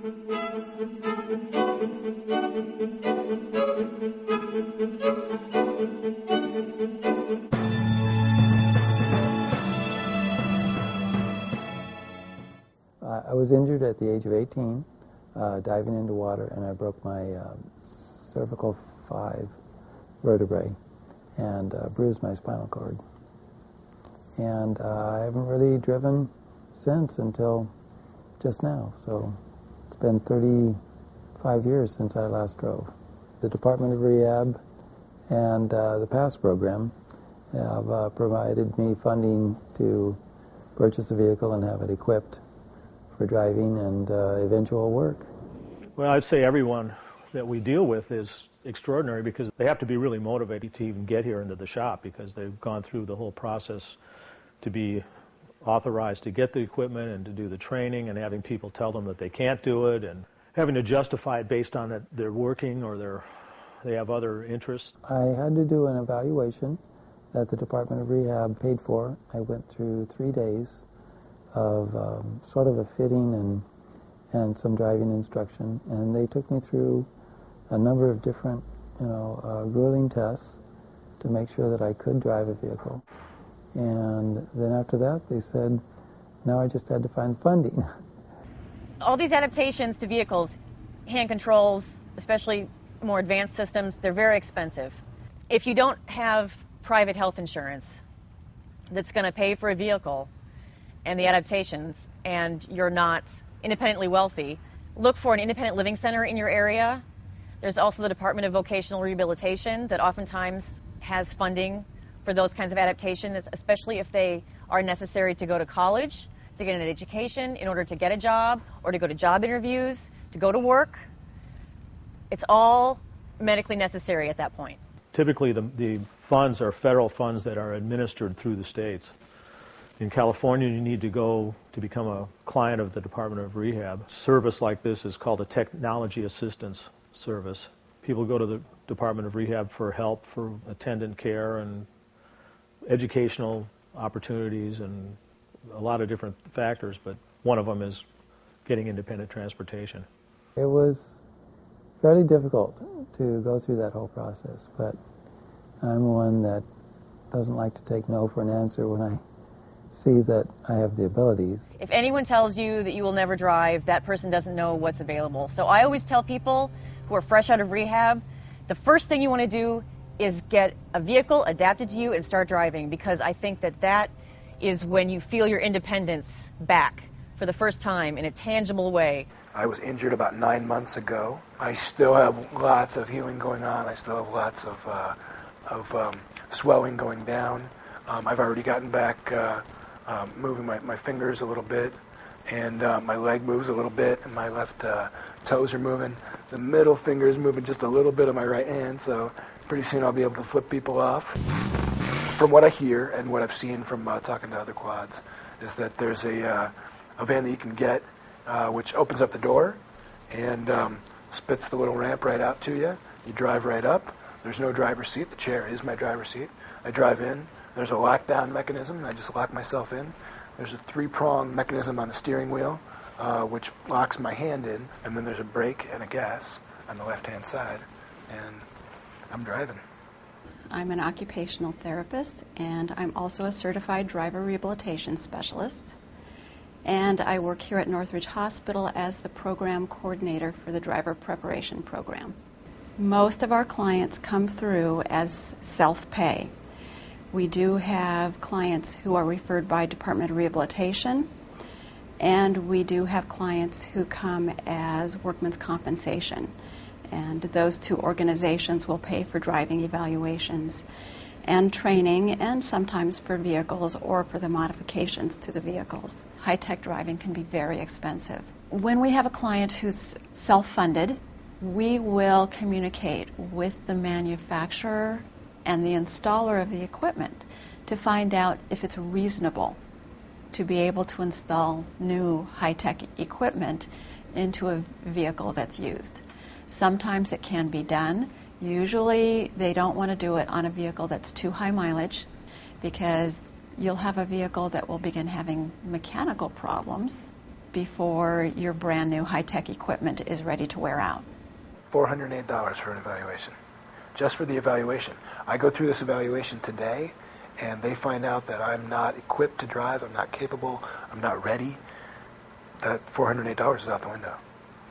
I was injured at the age of 18, diving into water, and I broke my cervical 5 vertebrae and bruised my spinal cord. And I haven't really driven since until just now. So it's been 35 years since I last drove. The Department of Rehab and the PASS program have provided me funding to purchase a vehicle and have it equipped for driving and eventual work. Well, I'd say everyone that we deal with is extraordinary because they have to be really motivated to even get here into the shop because they've gone through the whole process to be authorized to get the equipment and to do the training, and having people tell them that they can't do it and having to justify it based on that they're working or they have other interests. I had to do an evaluation that the Department of Rehab paid for. I went through 3 days of sort of a fitting and some driving instruction, and they took me through a number of different, grueling tests to make sure that I could drive a vehicle. And then after that, they said, now I just had to find funding. All these adaptations to vehicles, hand controls, especially more advanced systems, they're very expensive. If you don't have private health insurance that's going to pay for a vehicle and the adaptations, and you're not independently wealthy, look for an independent living center in your area. There's also the Department of Vocational Rehabilitation that oftentimes has funding for those kinds of adaptations, especially if they are necessary to go to college, to get an education, in order to get a job, or to go to job interviews, to go to work. It's all medically necessary at that point. Typically, the funds are federal funds that are administered through the states. In California, you need to go to become a client of the Department of Rehab. A service like this is called a technology assistance service. People go to the Department of Rehab for help, for attendant care and educational opportunities and a lot of different factors, but one of them is getting independent transportation. It was fairly difficult to go through that whole process, but I'm one that doesn't like to take no for an answer when I see that I have the abilities. If anyone tells you that you will never drive, that person doesn't know what's available. So I always tell people who are fresh out of rehab, the first thing you want to do is get a vehicle adapted to you and start driving, because I think that that is when you feel your independence back for the first time in a tangible way. I was injured about 9 months ago. I still have lots of healing going on. I still have lots of swelling going down. I've already gotten back moving my fingers a little bit, and my leg moves a little bit, and my left toes are moving. The middle finger is moving just a little bit of my right hand, so pretty soon I'll be able to flip people off. From what I hear and what I've seen from talking to other quads, is that there's a van that you can get which opens up the door and spits the little ramp right out to you. You drive right up. There's no driver's seat. The chair is my driver's seat. I drive in. There's a lockdown mechanism, and I just lock myself in. There's a 3-prong mechanism on the steering wheel, which locks my hand in, and then there's a brake and a gas on the left-hand side, and I'm driving. I'm an occupational therapist, and I'm also a certified driver rehabilitation specialist. And I work here at Northridge Hospital as the program coordinator for the driver preparation program. Most of our clients come through as self-pay. We do have clients who are referred by Department of Rehabilitation, and we do have clients who come as workman's compensation. And those two organizations will pay for driving evaluations and training, and sometimes for vehicles or for the modifications to the vehicles. High-tech driving can be very expensive. When we have a client who's self-funded, we will communicate with the manufacturer and the installer of the equipment to find out if it's reasonable to be able to install new high-tech equipment into a vehicle that's used. Sometimes it can be done. Usually they don't want to do it on a vehicle that's too high mileage, because you'll have a vehicle that will begin having mechanical problems before your brand new high-tech equipment is ready to wear out. $408 for an evaluation, just for the evaluation. I go through this evaluation today, and they find out that I'm not equipped to drive, I'm not capable, I'm not ready. That $408 is out the window.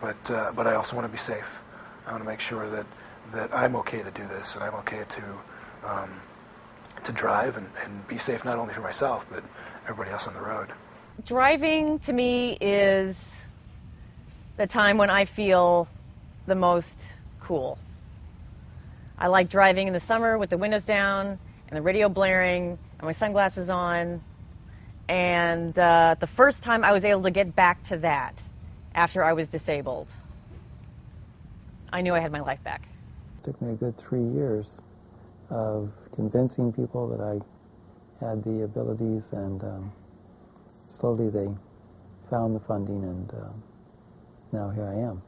But I also want to be safe. I want to make sure that I'm okay to do this, and I'm okay to drive and be safe not only for myself, but everybody else on the road. Driving, to me, is the time when I feel the most cool. I like driving in the summer with the windows down and the radio blaring and my sunglasses on. And the first time I was able to get back to that after I was disabled, I knew I had my life back. It took me a good 3 years of convincing people that I had the abilities, and slowly they found the funding, and now here I am.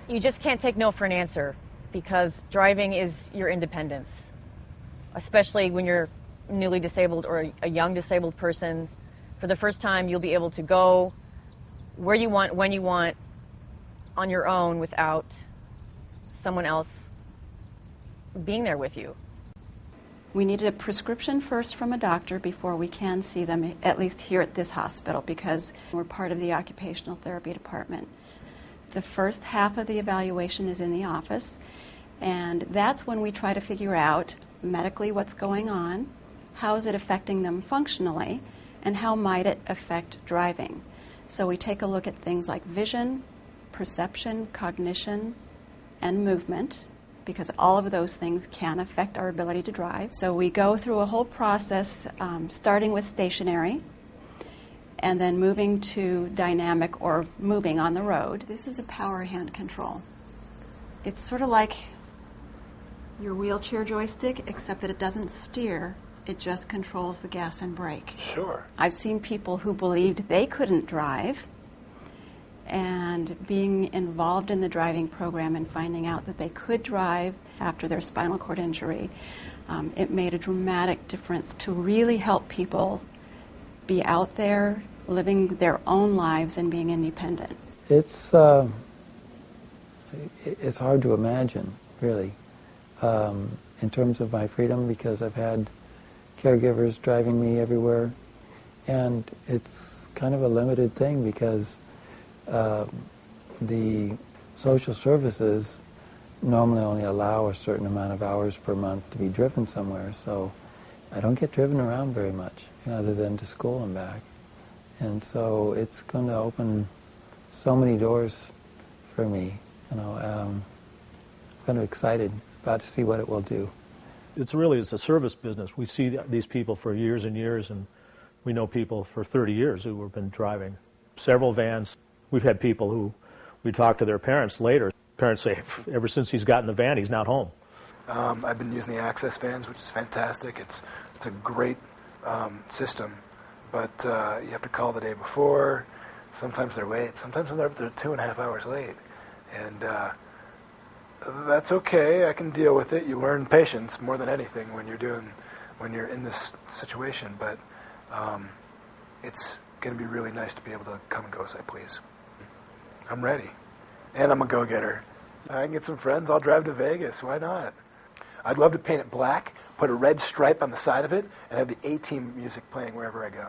You just can't take no for an answer, because driving is your independence, especially when you're newly disabled or a young disabled person. For the first time, you'll be able to go where you want, when you want, on your own without someone else being there with you. We needed a prescription first from a doctor before we can see them, at least here at this hospital, because we're part of the occupational therapy department. The first half of the evaluation is in the office, and that's when we try to figure out medically what's going on, how is it affecting them functionally, and how might it affect driving. So we take a look at things like vision, perception, cognition, and movement, because all of those things can affect our ability to drive. So we go through a whole process, starting with stationary, and then moving to dynamic or moving on the road. This is a power hand control. It's sort of like your wheelchair joystick, except that it doesn't steer. It just controls the gas and brake. Sure. I've seen people who believed they couldn't drive, and being involved in the driving program and finding out that they could drive after their spinal cord injury, it made a dramatic difference to really help people be out there living their own lives and being independent. It's hard to imagine, really, in terms of my freedom, because I've had caregivers driving me everywhere, and it's kind of a limited thing because the social services normally only allow a certain amount of hours per month to be driven somewhere, so I don't get driven around very much, other than to school and back. And so it's going to open so many doors for me. I'm kind of excited about to see what it will do. It's a service business. We see these people for years and years, and we know people for 30 years who have been driving several vans. We've had people who we talk to their parents later. Parents say, ever since he's gotten the van, he's not home. I've been using the Access vans, which is fantastic. It's a great system, but you have to call the day before. Sometimes they're late. Sometimes they're 2.5 hours late, and that's okay. I can deal with it. You learn patience more than anything when you're in this situation. But it's going to be really nice to be able to come and go as I please. I'm ready, and I'm a go-getter. I can get some friends. I'll drive to Vegas. Why not? I'd love to paint it black, put a red stripe on the side of it, and have the A-Team music playing wherever I go.